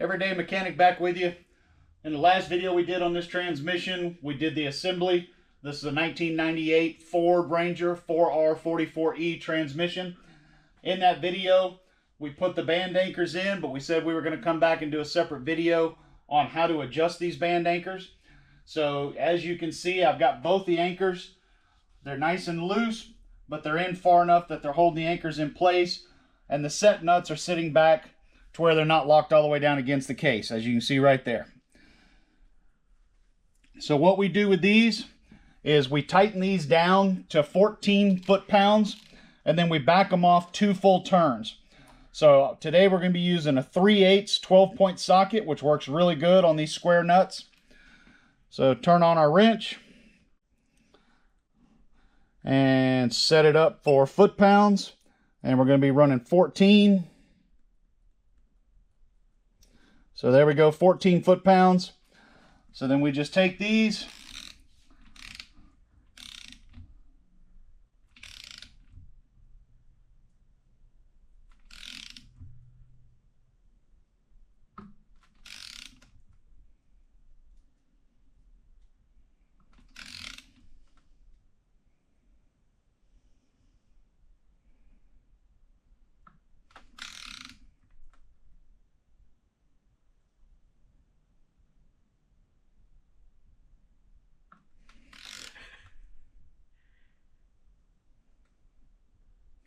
Everyday Mechanic back with you. In the last video we did on this transmission, we did the assembly. This is a 1998 Ford Ranger 4R44E transmission. In that video, we put the band anchors in, but we said we were going to come back and do a separate video on how to adjust these band anchors. So as you can see, I've got both the anchors. They're nice and loose, but they're in far enough that they're holding the anchors in place, and the set nuts are sitting back to where they're not locked all the way down against the case, as you can see right there. So what we do with these is we tighten these down to 14 foot-pounds, and then we back them off 2 full turns. So today we're going to be using a 3/8 12-point socket, which works really good on these square nuts. So turn on our wrench and set it up for foot-pounds, and we're going to be running 14. So there we go, 14 foot-pounds. So then we just take these,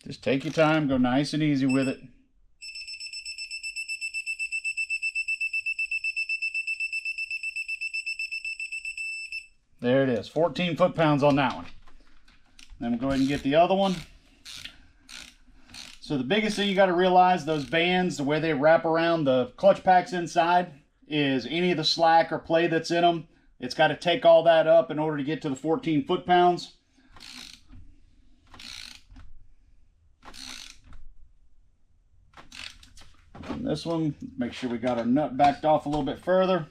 just take your time, go nice and easy with it. There it is, 14 foot-pounds on that one. Then we'll go ahead and get the other one. So the biggest thing you got to realize, those bands, the way they wrap around the clutch packs inside, is any of the slack or play that's in them, it's got to take all that up in order to get to the 14 foot-pounds. And this one, make sure we got our nut backed off a little bit further.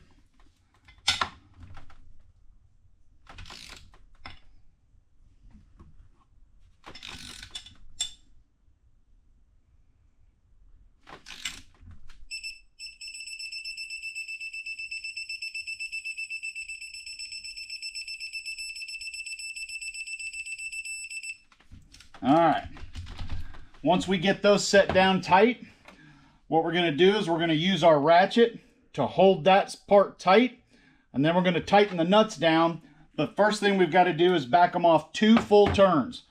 All right, once we get those set down tight, what we're going to do is we're going to use our ratchet to hold that part tight, and then we're going to tighten the nuts down. The first thing we've got to do is back them off 2 full turns.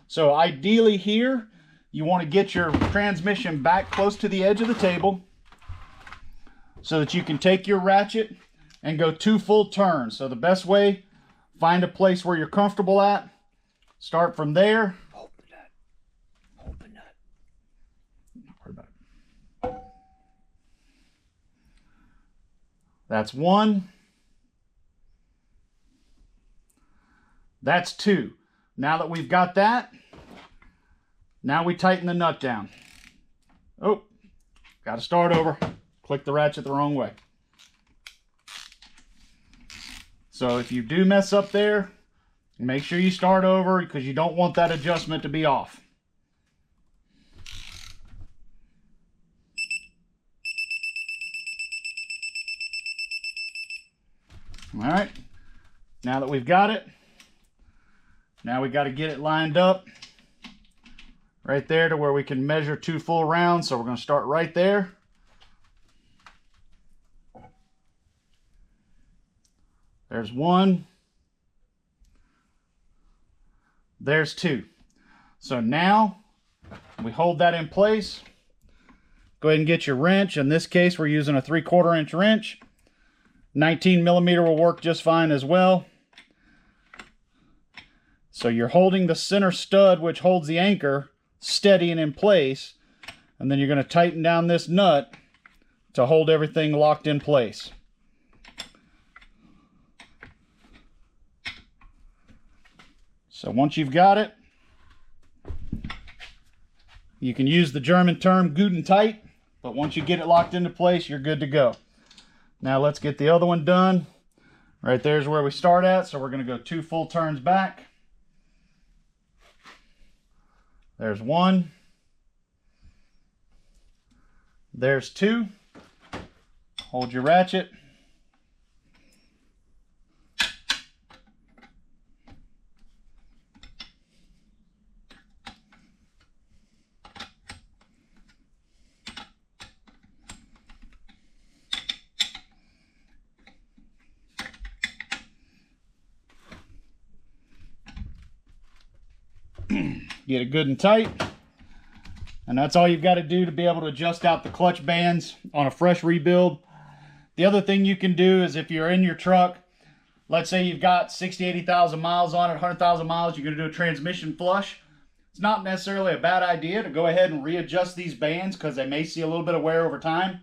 So ideally here, you want to get your transmission back close to the edge of the table so that you can take your ratchet and go 2 full turns. So the best way, find a place where you're comfortable at. Start from there. That's 1. That's 2. Now that we've got that, now we tighten the nut down. Oh, got to start over. Click the ratchet the wrong way. So if you do mess up there, make sure you start over because you don't want that adjustment to be off. All right, now that we've got it, now we got to get it lined up right there to where we can measure 2 full rounds. So we're going to start right there. There's 1. There's 2. So now we hold that in place. Go ahead and get your wrench. In this case, we're using a 3/4 inch wrench. 19 millimeter will work just fine as well. So you're holding the center stud, which holds the anchor, steady and in place, and then you're going to tighten down this nut to hold everything locked in place. So once you've got it, you can use the German term "guten tight," but once you get it locked into place, you're good to go. Now let's get the other one done. Right there's where we start at, so we're going to go 2 full turns back. There's 1. There's 2. Hold your ratchet. Get it good and tight. And that's all you've got to do to be able to adjust out the clutch bands on a fresh rebuild. The other thing you can do is if you're in your truck, let's say you've got 60, 80,000 miles on it, 100,000 miles, you're going to do a transmission flush. It's not necessarily a bad idea to go ahead and readjust these bands because they may see a little bit of wear over time.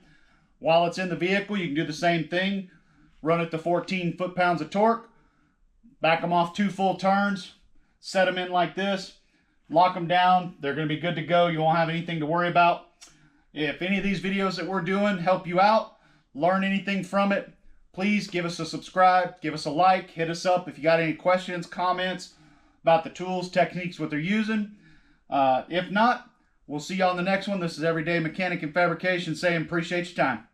While it's in the vehicle, you can do the same thing. Run it to 14 foot-pounds of torque. Back them off 2 full turns. Set them in like this. Lock them down. They're going to be good to go. You won't have anything to worry about. If any of these videos that we're doing help you out, learn anything from it, please give us a subscribe, give us a like, hit us up if you got any questions, comments about the tools, techniques, what they're using. If not, we'll see you on the next one. This is Everyday Mechanic and Fabrication saying appreciate your time.